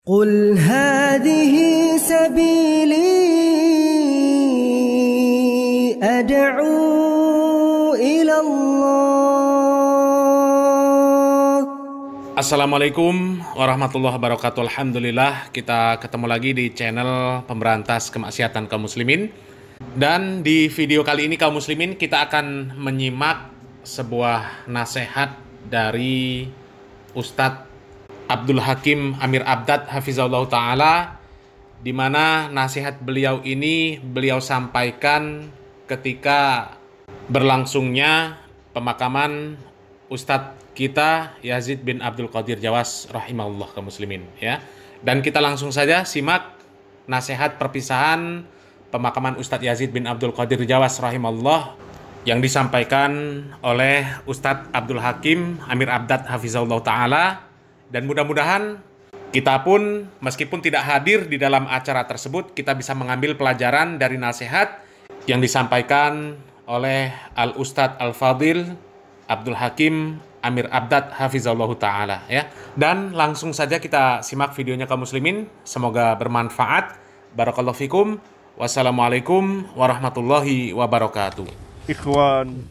قل هذه سبيلي أدعو إلى الله. Assalamualaikum warahmatullahi wabarakatuh. Alhamdulillah, kita ketemu lagi di channel pemberantas kemaksiatan kaum muslimin. Dan di video kali ini kaum muslimin, kita akan menyimak sebuah nasihat dari Ustadz Abdul Hakim Amir Abdad Hafizahullah Ta'ala, di mana nasihat beliau ini beliau sampaikan ketika berlangsungnya pemakaman Ustadz kita Yazid bin Abdul Qadir Jawas rahimahullah kaum muslimin ya. Dan kita langsung saja simak nasihat perpisahan pemakaman Ustadz Yazid bin Abdul Qadir Jawas rahimahullah yang disampaikan oleh Ustadz Abdul Hakim Amir Abdad Hafizahullah Ta'ala. Dan mudah-mudahan kita pun meskipun tidak hadir di dalam acara tersebut, kita bisa mengambil pelajaran dari nasihat yang disampaikan oleh Al-Ustadz Al-Fadil Abdul Hakim Amir Abdad Hafizahullah Ta'ala ya. Dan langsung saja kita simak videonya kaum muslimin. Semoga bermanfaat. Barakallahu fikum. Wassalamualaikum warahmatullahi wabarakatuh. Ikhwan,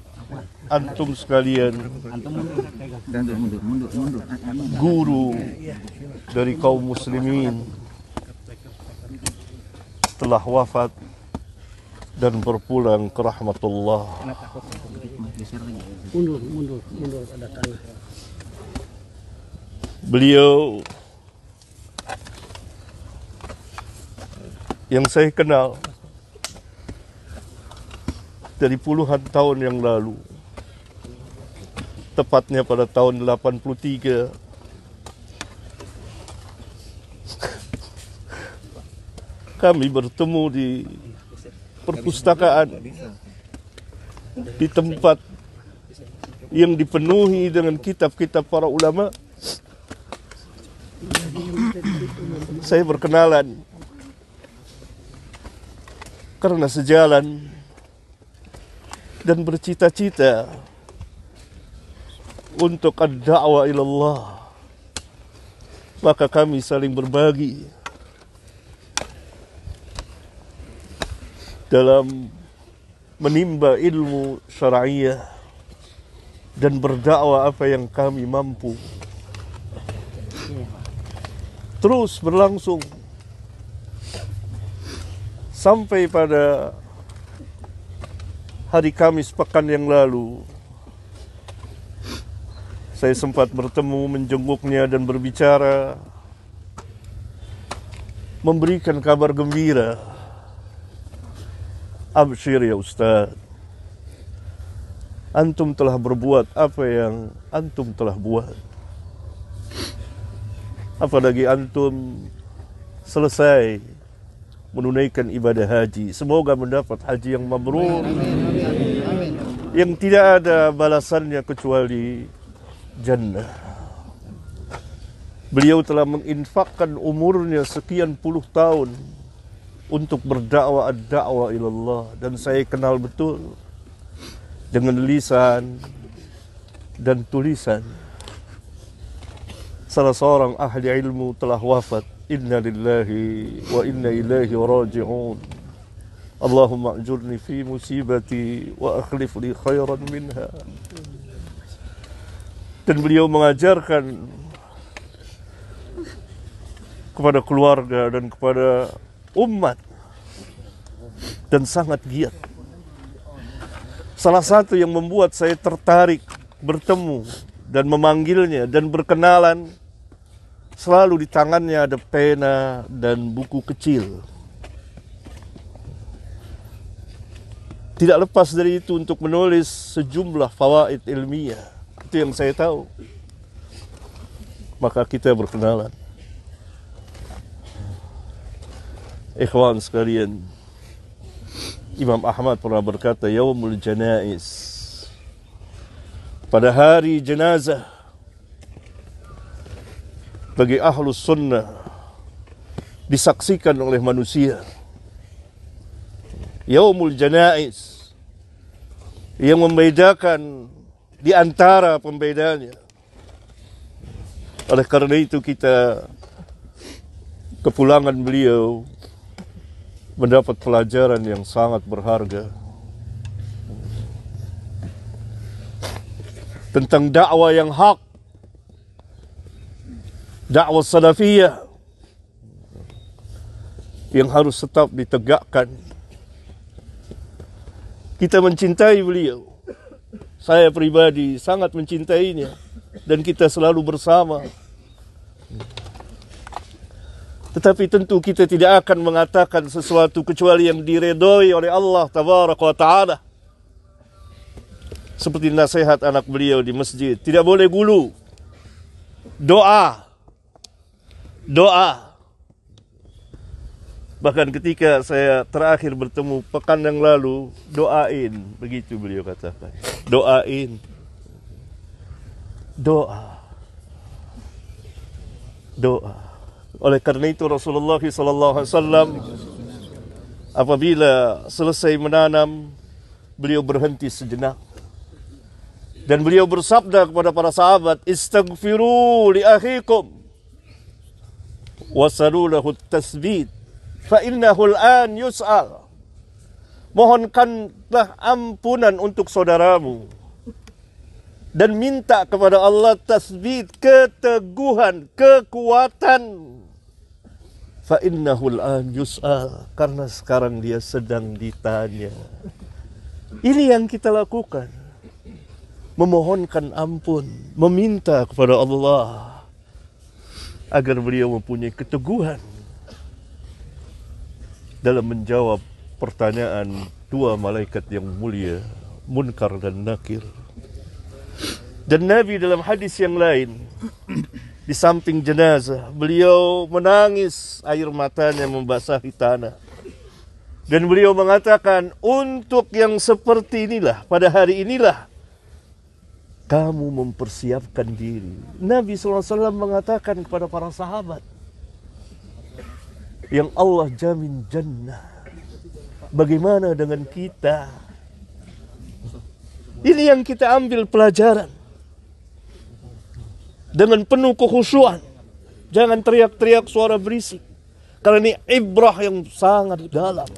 antum sekalian, guru dari kaum muslimin telah wafat dan berpulang ke rahmatullah. Beliau yang saya kenal dari puluhan tahun yang lalu, tepatnya pada tahun 83, kami bertemu di perpustakaan, di tempat yang dipenuhi dengan kitab-kitab para ulama. Saya berkenalan karena sejalan dan bercita-cita untuk ad-da'wah ilallah, maka kami saling berbagi dalam menimba ilmu syar'iyah dan berdakwah apa yang kami mampu. Terus berlangsung sampai pada hari Kamis pekan yang lalu, saya sempat bertemu, menjenguknya dan berbicara, memberikan kabar gembira. Absyir ya Ustaz, antum telah berbuat apa yang antum telah buat. Apalagi antum selesai menunaikan ibadah haji. Semoga mendapat haji yang mabrur, yang tidak ada balasannya kecuali jannah. Beliau telah menginfakkan umurnya sekian puluh tahun untuk berdakwah ad-da'wah ilallah, dan saya kenal betul dengan lisan dan tulisan. Salah seorang ahli ilmu telah wafat. Inna lillahi wa inna ilaihi raji'un. Allahumma ajurni fi musibati wa akhlif li khairan minha. Dan beliau mengajarkan kepada keluarga dan kepada umat, dan sangat giat. Salah satu yang membuat saya tertarik bertemu dan memanggilnya dan berkenalan, selalu di tangannya ada pena dan buku kecil. Tidak lepas dari itu untuk menulis sejumlah fawaid ilmiah. Itu yang saya tahu. Maka kita berkenalan. Ikhwan sekalian, Imam Ahmad pernah berkata, Yaumul Janaiz, pada hari jenazah bagi ahlus sunnah disaksikan oleh manusia. Yaumul Janaiz yang membedakan di antara pembedanya Oleh karena itu kita kepulangan beliau mendapat pelajaran yang sangat berharga tentang dakwah yang hak, dakwah salafiyah yang harus tetap ditegakkan. Kita mencintai beliau. Saya pribadi sangat mencintainya dan kita selalu bersama. Tetapi tentu kita tidak akan mengatakan sesuatu kecuali yang diredoi oleh Allah Tabaraka wa Ta'ala. Seperti nasihat anak beliau di masjid, tidak boleh gulu. Doa. Bahkan ketika saya terakhir bertemu pekan yang lalu, doain, begitu beliau katakan. Doain. Doa. Oleh karena itu Rasulullah SAW apabila selesai menanam, beliau berhenti sejenak dan beliau bersabda kepada para sahabat, istaghfiru li akhikum wasalu lahu tasbit fa innahu al-an yus'al. Mohonkanlah ampunan untuk saudaramu dan minta kepada Allah tasbit, keteguhan, kekuatan. Fa innahu al-an yus'al, karena sekarang dia sedang ditanya. Ini yang kita lakukan, memohonkan ampun, meminta kepada Allah agar beliau mempunyai keteguhan dalam menjawab pertanyaan dua malaikat yang mulia, Munkar dan Nakir. Dan Nabi dalam hadis yang lain, di samping jenazah, beliau menangis, air matanya membasahi tanah. Dan beliau mengatakan, untuk yang seperti inilah, pada hari inilah, kamu mempersiapkan diri. Nabi SAW mengatakan kepada para sahabat, yang Allah jamin jannah, bagaimana dengan kita? Ini yang kita ambil pelajaran. Dengan penuh kekhusyuan. Jangan teriak-teriak suara berisik. Karena ini ibrah yang sangat dalam.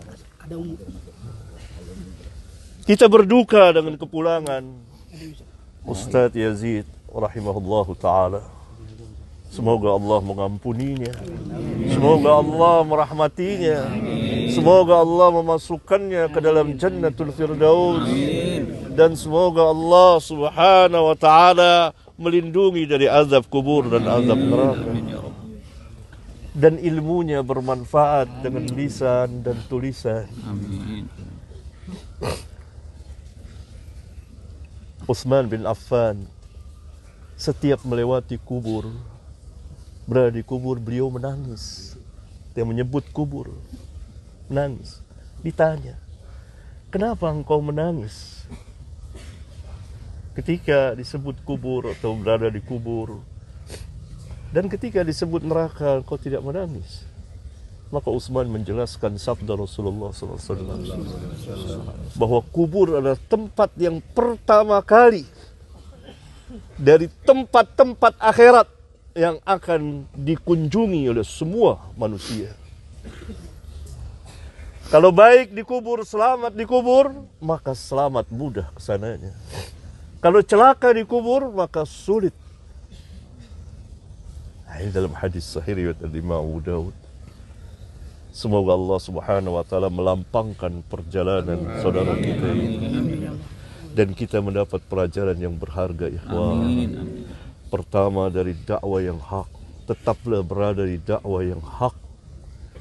Kita berduka dengan kepulangan Ustadz Yazid rahimahullahu ta'ala. Semoga Allah mengampuninya. Semoga Allah merahmatinya. Semoga Allah memasukkannya ke dalam Jannatul Firdaus. Dan semoga Allah subhanahu wa ta'ala melindungi dari azab kubur dan azab neraka. Dan ilmunya bermanfaat dengan lisan dan tulisan. Amin. Utsman bin Affan setiap melewati kubur, berada di kubur, beliau menangis. Dia menyebut kubur, menangis. Ditanya, kenapa engkau menangis ketika disebut kubur atau berada di kubur, dan ketika disebut neraka engkau tidak menangis? Maka Utsman menjelaskan sabda Rasulullah SAW bahwa kubur adalah tempat yang pertama kali dari tempat-tempat akhirat yang akan dikunjungi oleh semua manusia. Kalau baik di kubur, selamat di kubur, maka selamat mudah kesananya. Kalau celaka di kubur, maka sulit. Ini dalam hadis sahih riwayat Imam Abu Daud. Semoga Allah subhanahu wa ta'ala melampangkan perjalanan saudara kita ini. Dan kita mendapat pelajaran yang berharga, ikhwan. Pertama, dari dakwah yang hak. Tetaplah berada di dakwah yang hak.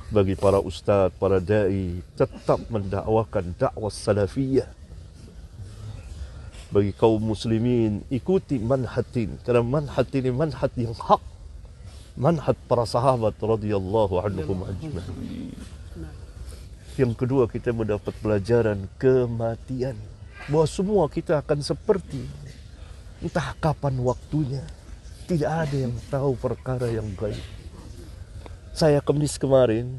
Bagi para ustadz, para da'i, tetap mendakwakan dakwah salafiyah. Bagi kaum muslimin, ikuti manhatin. Karena manhat ini manhat yang hak. Manhat para sahabat radhiyallahu anhum ajma'in. Yang kedua, kita mendapat pelajaran kematian. Bahwa semua kita akan seperti, entah kapan waktunya. Tidak ada yang tahu perkara yang gaib. Saya Kamis kemarin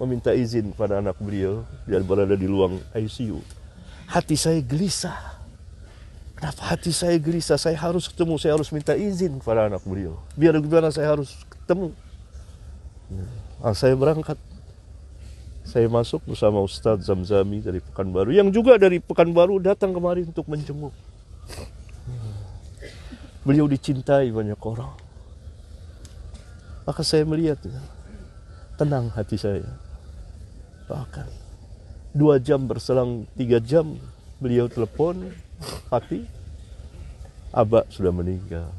meminta izin pada anak beliau yang berada di ruang ICU. Hati saya gelisah. Kenapa hati saya gelisah? Saya harus ketemu, saya harus minta izin kepada anak beliau. Biar gimana saya harus ketemu. Saya berangkat. Saya masuk bersama Ustadz Zamzami dari Pekanbaru, yang juga dari Pekanbaru datang kemari untuk menjenguk. Beliau dicintai banyak orang. Maka saya melihat, tenang hati saya. Bahkan 2 jam berselang 3 jam, beliau telepon, Fatih, Abah sudah meninggal.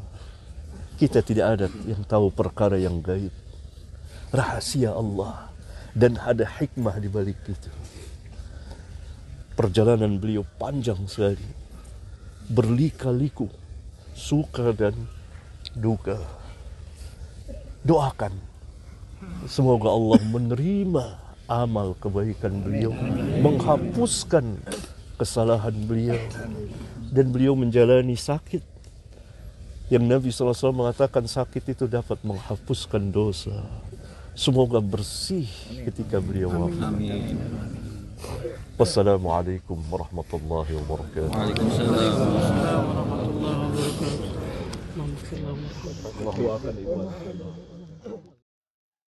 Kita tidak ada yang tahu perkara yang gaib. Rahasia Allah. Dan ada hikmah di balik itu. Perjalanan beliau panjang sekali. Berlika-liku. Suka dan duka. Doakan. Semoga Allah menerima amal kebaikan beliau. Menghapuskan kesalahan beliau. Dan beliau menjalani sakit. Yang Nabi SAW mengatakan sakit itu dapat menghapuskan dosa. Semoga bersih ketika beliau wafat. Wassalamualaikum warahmatullahi wabarakatuh. Waalaikumsalam warahmatullahi wabarakatuh. Allah akan ibadah.